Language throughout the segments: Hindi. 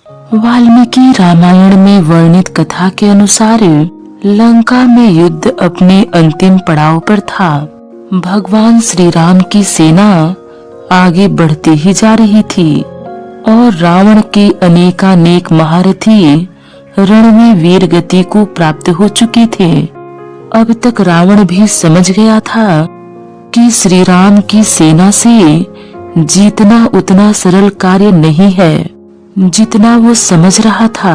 वाल्मीकि रामायण में वर्णित कथा के अनुसार लंका में युद्ध अपने अंतिम पड़ाव पर था। भगवान श्री राम की सेना आगे बढ़ती ही जा रही थी और रावण के अनेकानेक महारथी रण में वीर गति को प्राप्त हो चुके थे। अब तक रावण भी समझ गया था कि श्री राम की सेना से जीतना उतना सरल कार्य नहीं है जितना वो समझ रहा था।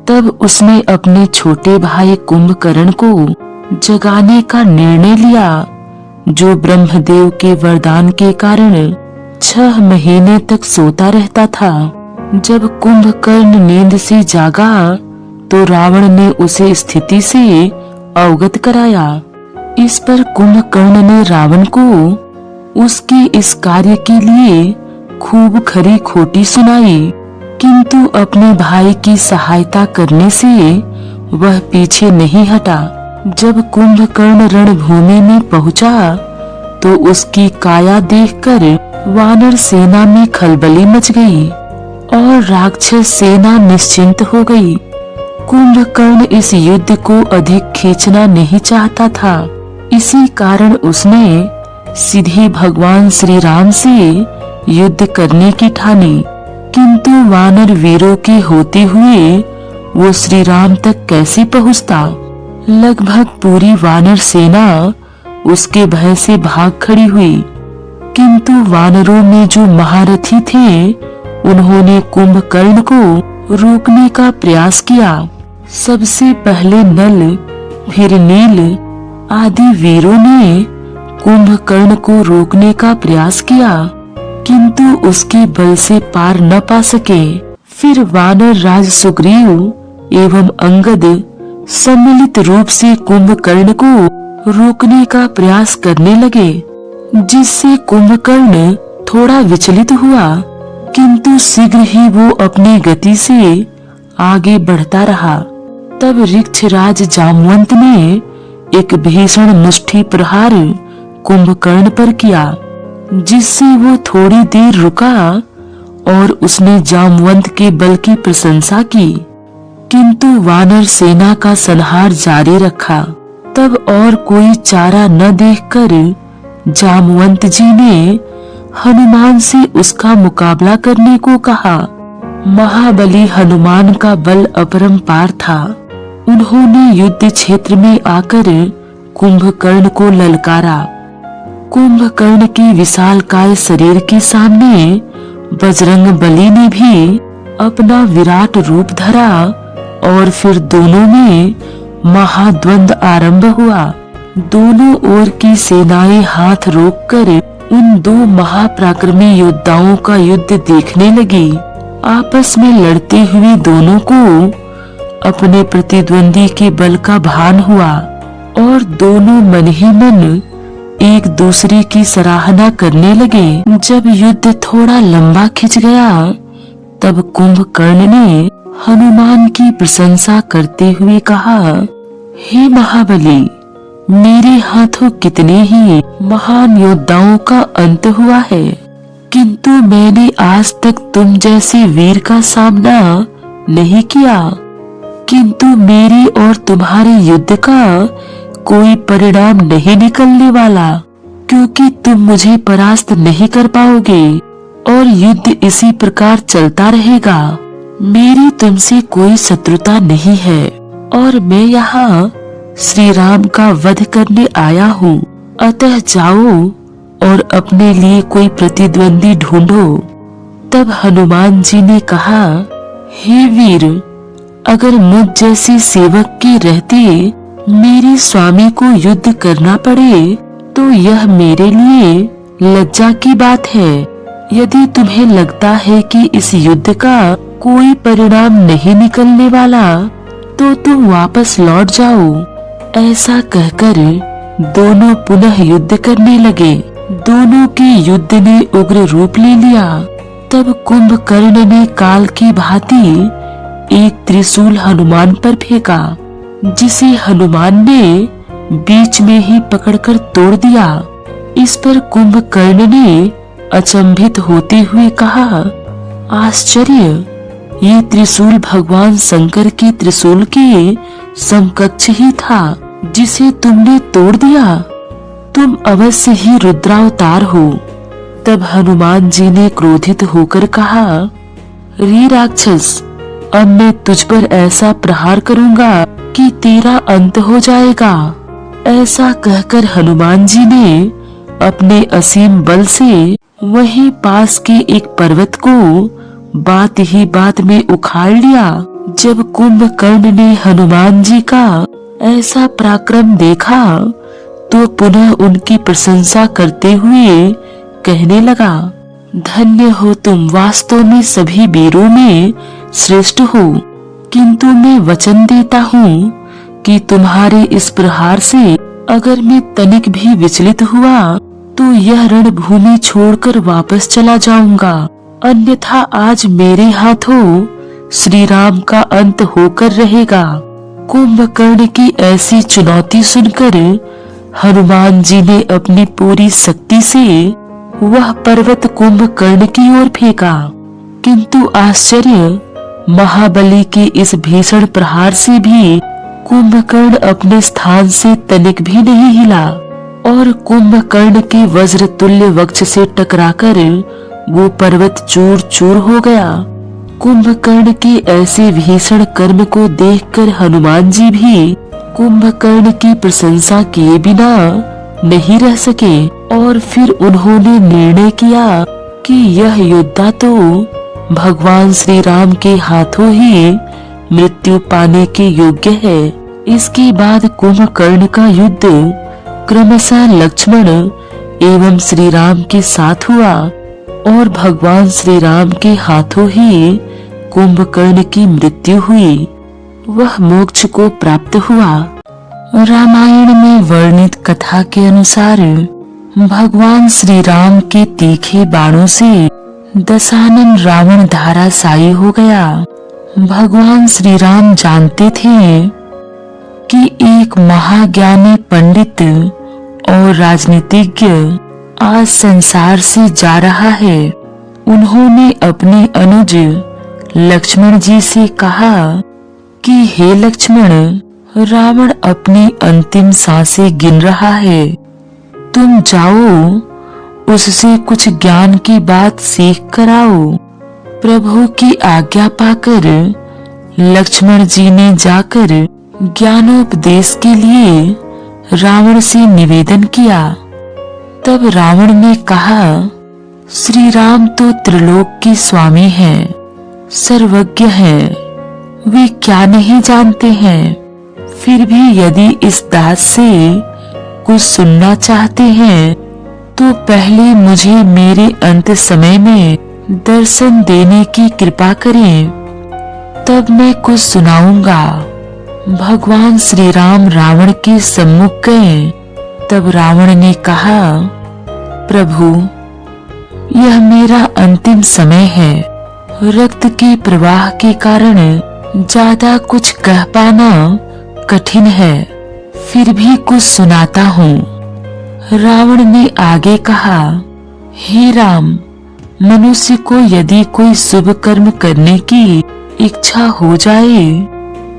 तब उसने अपने छोटे भाई कुंभकर्ण को जगाने का निर्णय लिया, जो ब्रह्मदेव के वरदान के कारण 6 महीने तक सोता रहता था। जब कुंभकर्ण नींद से जागा तो रावण ने उसे स्थिति से अवगत कराया। इस पर कुंभकर्ण ने रावण को उसके इस कार्य के लिए खूब खरी खोटी सुनाई, किंतु अपने भाई की सहायता करने से वह पीछे नहीं हटा। जब कुंभकर्ण रणभूमि में पहुंचा तो उसकी काया देखकर वानर सेना में खलबली मच गई और राक्षस सेना निश्चिंत हो गई। कुंभकर्ण इस युद्ध को अधिक खींचना नहीं चाहता था, इसी कारण उसने सीधे भगवान श्री राम से युद्ध करने की ठानी। किंतु वानर वीरों के होते हुए वो श्री राम तक कैसे पहुंचता। लगभग पूरी वानर सेना उसके भय से भाग खड़ी हुई, किंतु वानरों में जो महारथी थे उन्होंने कुंभकर्ण को रोकने का प्रयास किया। सबसे पहले नल, फिर नील आदि वीरों ने कुंभकर्ण को रोकने का प्रयास किया, किंतु उसके बल से पार न पा सके। फिर वानर राज सुग्रीव एवं अंगद सम्मिलित रूप से कुंभकर्ण को रोकने का प्रयास करने लगे, जिससे कुंभकर्ण थोड़ा विचलित हुआ, किंतु शीघ्र ही वो अपनी गति से आगे बढ़ता रहा। तब ऋक्षराज जामवंत ने एक भीषण मुष्टि प्रहार कुंभकर्ण पर किया, जिससे वो थोड़ी देर रुका और उसने जामवंत के बल की प्रशंसा की, किंतु वानर सेना का संहार जारी रखा। तब और कोई चारा न देखकर जामवंत जी ने हनुमान से उसका मुकाबला करने को कहा। महाबली हनुमान का बल अपरंपार था। उन्होंने युद्ध क्षेत्र में आकर कुंभकर्ण को ललकारा। कुंभकर्ण के विशालकाय शरीर के सामने बजरंग बली ने भी अपना विराट रूप धरा और फिर दोनों में महाद्वंद आरंभ हुआ। दोनों ओर की सेनाएं हाथ रोककर उन 2 महापराक्रमी योद्धाओं का युद्ध देखने लगी। आपस में लड़ते हुए दोनों को अपने प्रतिद्वंदी के बल का भान हुआ और दोनों मन ही मन एक दूसरे की सराहना करने लगे। जब युद्ध थोड़ा लंबा खिंच गया तब कुंभकर्ण ने हनुमान की प्रशंसा करते हुए कहा, हे महाबली, मेरे हाथों कितने ही महान योद्धाओं का अंत हुआ है, किंतु मैंने आज तक तुम जैसे वीर का सामना नहीं किया। किंतु मेरी और तुम्हारे युद्ध का कोई परिणाम नहीं निकलने वाला, क्योंकि तुम मुझे परास्त नहीं कर पाओगे और युद्ध इसी प्रकार चलता रहेगा। मेरी तुमसे कोई शत्रुता नहीं है और मैं यहाँ श्री राम का वध करने आया हूँ। अतः जाओ और अपने लिए कोई प्रतिद्वंदी ढूंढो। तब हनुमान जी ने कहा, हे वीर, अगर मुझ जैसे सेवक के रहते मेरे स्वामी को युद्ध करना पड़े तो यह मेरे लिए लज्जा की बात है। यदि तुम्हें लगता है कि इस युद्ध का कोई परिणाम नहीं निकलने वाला तो तुम वापस लौट जाओ। ऐसा कहकर दोनों पुनः युद्ध करने लगे। दोनों के युद्ध ने उग्र रूप ले लिया। तब कुंभकर्ण ने काल की भांति एक त्रिशूल हनुमान पर फेंका, जिसे हनुमान ने बीच में ही पकड़कर तोड़ दिया। इस पर कुंभकर्ण ने अचंभित होते हुए कहा, आश्चर्य, ये त्रिशूल भगवान शंकर के त्रिशूल के समकक्ष ही था, जिसे तुमने तोड़ दिया। तुम अवश्य ही रुद्रावतार हो। तब हनुमान जी ने क्रोधित होकर कहा, रे राक्षस, अब मैं तुझ पर ऐसा प्रहार करूंगा कि तेरा अंत हो जाएगा। ऐसा कहकर हनुमान जी ने अपने असीम बल से वहीं पास के एक पर्वत को बात ही बात में उखाड़ लिया। जब कुंभकर्ण ने हनुमान जी का ऐसा पराक्रम देखा तो पुनः उनकी प्रशंसा करते हुए कहने लगा, धन्य हो तुम, वास्तव में सभी वीरों में श्रेष्ठ हो। किंतु मैं वचन देता हूँ कि तुम्हारे इस प्रहार से अगर मैं तनिक भी विचलित हुआ तो यह रणभूमि छोड़कर वापस चला जाऊंगा, अन्यथा आज मेरे हाथों श्री राम का अंत होकर रहेगा। कुंभकर्ण की ऐसी चुनौती सुनकर हनुमान जी ने अपनी पूरी शक्ति से वह पर्वत कुंभकर्ण की ओर फेंका, किंतु आश्चर्य, महाबली के इस भीषण प्रहार से भी कुंभकर्ण अपने स्थान से तनिक भी नहीं हिला और कुंभकर्ण के वज्र तुल्य वक्ष से टकराकर वो पर्वत चूर चूर हो गया। कुंभकर्ण के ऐसे भीषण कर्म को देखकर हनुमान जी भी कुंभकर्ण की प्रशंसा किए बिना नहीं रह सके और फिर उन्होंने निर्णय किया कि यह योद्धा तो भगवान श्री राम के हाथों ही मृत्यु पाने के योग्य है। इसके बाद कुंभकर्ण का युद्ध क्रमशः लक्ष्मण एवं श्री राम के साथ हुआ और भगवान श्री राम के हाथों ही कुंभकर्ण की मृत्यु हुई। वह मोक्ष को प्राप्त हुआ। रामायण में वर्णित कथा के अनुसार भगवान श्री राम के तीखे बाणों से दशानन रावण धराशायी हो गया। भगवान श्री राम जानते थे कि एक महाज्ञानी पंडित और राजनीतिज्ञ आज संसार से जा रहा है। उन्होंने अपने अनुज लक्ष्मण जी से कहा कि हे लक्ष्मण, रावण अपनी अंतिम सांसें गिन रहा है, तुम जाओ उससे कुछ ज्ञान की बात सीख कर आओ। प्रभु की आज्ञा पाकर लक्ष्मण जी ने जाकर ज्ञानोपदेश के लिए रावण से निवेदन किया। तब रावण ने कहा, श्री राम तो त्रिलोक के स्वामी हैं, सर्वज्ञ हैं, वे क्या नहीं जानते हैं। फिर भी यदि इस दास से कुछ सुनना चाहते हैं तो पहले मुझे मेरे अंत समय में दर्शन देने की कृपा करें, तब मैं कुछ सुनाऊंगा। भगवान श्री राम रावण के सम्मुख गए। तब रावण ने कहा, प्रभु, यह मेरा अंतिम समय है। रक्त के प्रवाह के कारण ज्यादा कुछ कह पाना कठिन है, फिर भी कुछ सुनाता हूँ। रावण ने आगे कहा, हे राम, मनुष्य को यदि कोई शुभ कर्म करने की इच्छा हो जाए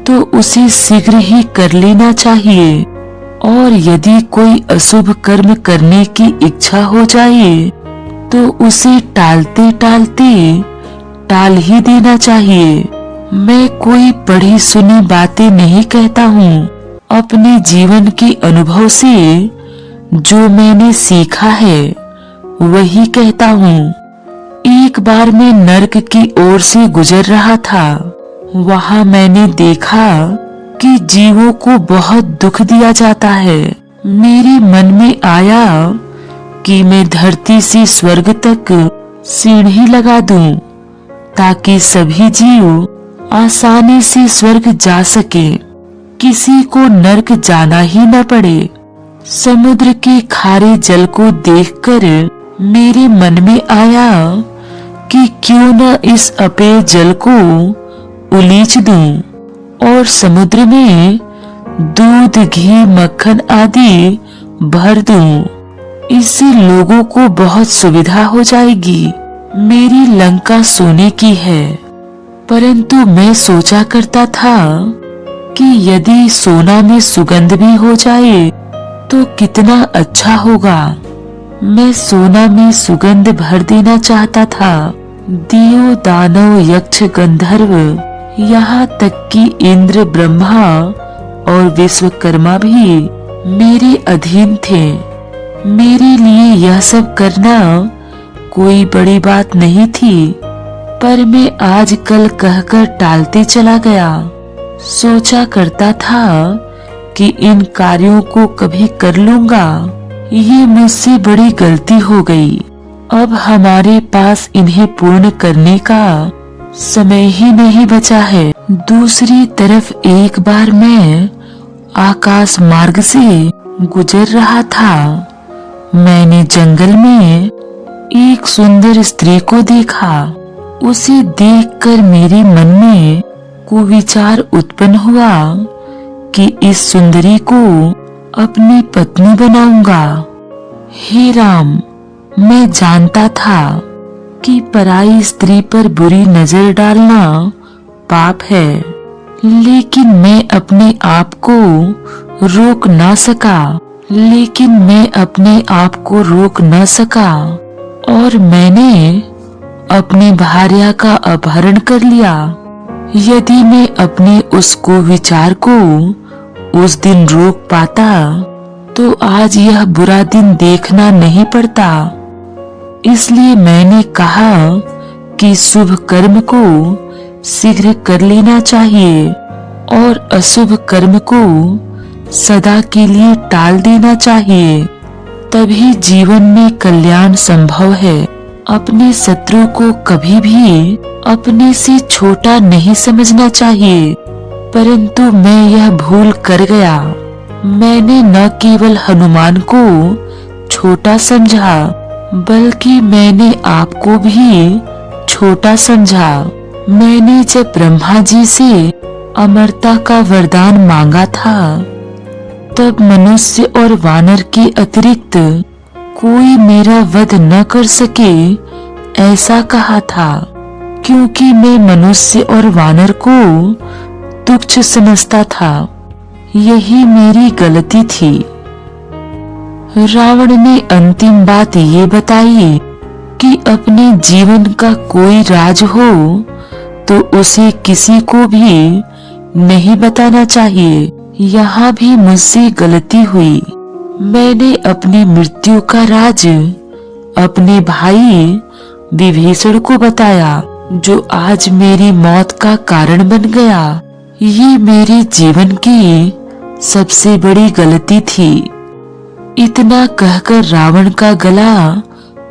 तो उसे शीघ्र ही कर लेना चाहिए, और यदि कोई अशुभ कर्म करने की इच्छा हो जाए तो उसे टालते टालते टाल ही देना चाहिए। मैं कोई पढ़ी सुनी बातें नहीं कहता हूँ, अपने जीवन के अनुभव से जो मैंने सीखा है वही कहता हूँ। एक बार मैं नरक की ओर से गुजर रहा था। वहाँ मैंने देखा कि जीवों को बहुत दुख दिया जाता है। मेरे मन में आया कि मैं धरती से स्वर्ग तक सीढ़ी लगा दूं, ताकि सभी जीव आसानी से स्वर्ग जा सके, किसी को नरक जाना ही न पड़े। समुद्र के खारे जल को देखकर मेरे मन में आया कि क्यों न इस अपेय जल को उलीच दूं और समुद्र में दूध, घी, मक्खन आदि भर दूं। इससे लोगों को बहुत सुविधा हो जाएगी। मेरी लंका सोने की है, परंतु मैं सोचा करता था कि यदि सोना में सुगंध भी हो जाए तो कितना अच्छा होगा। मैं सोना में सुगंध भर देना चाहता था। देव, दानव, यक्ष, गंधर्व, यहाँ तक कि इंद्र, ब्रह्मा और विश्वकर्मा भी मेरे अधीन थे। मेरे लिए यह सब करना कोई बड़ी बात नहीं थी, पर मैं आजकल कहकर टालते चला गया। सोचा करता था कि इन कार्यों को कभी कर लूंगा। ये मुझसे बड़ी गलती हो गई। अब हमारे पास इन्हें पूर्ण करने का समय ही नहीं बचा है। दूसरी तरफ एक बार मैं आकाश मार्ग से गुजर रहा था। मैंने जंगल में एक सुंदर स्त्री को देखा। उसे देखकर मेरे मन में कुविचार उत्पन्न हुआ कि इस सुंदरी को अपनी पत्नी बनाऊंगा। हे राम, मैं जानता था कि पराई स्त्री पर बुरी नजर डालना पाप है, लेकिन मैं अपने आप को रोक न सका और मैंने अपनी भार्या का अपहरण कर लिया। यदि मैं अपने उस कुविचार को उस दिन रोक पाता तो आज यह बुरा दिन देखना नहीं पड़ता। इसलिए मैंने कहा कि शुभ कर्म को शीघ्र कर लेना चाहिए और अशुभ कर्म को सदा के लिए टाल देना चाहिए। तभी जीवन में कल्याण संभव है। अपने शत्रु को कभी भी अपने से छोटा नहीं समझना चाहिए, परंतु मैं यह भूल कर गया। मैंने न केवल हनुमान को छोटा समझा, बल्कि मैंने आपको भी छोटा समझा। मैंने जब ब्रह्मा जी से अमरता का वरदान मांगा था, तब मनुष्य और वानर के अतिरिक्त कोई मेरा वध न कर सके ऐसा कहा था, क्योंकि मैं मनुष्य और वानर को तुच्छ समझता था। यही मेरी गलती थी। रावण ने अंतिम बात ये बताई कि अपने जीवन का कोई राज हो तो उसे किसी को भी नहीं बताना चाहिए। यहाँ भी मुझसे गलती हुई। मैंने अपनी मृत्यु का राज अपने भाई विभीषण को बताया, जो आज मेरी मौत का कारण बन गया। ये मेरे जीवन की सबसे बड़ी गलती थी। इतना कहकर रावण का गला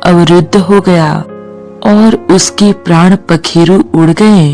अवरुद्ध हो गया और उसके प्राण पखेरु उड़ गए।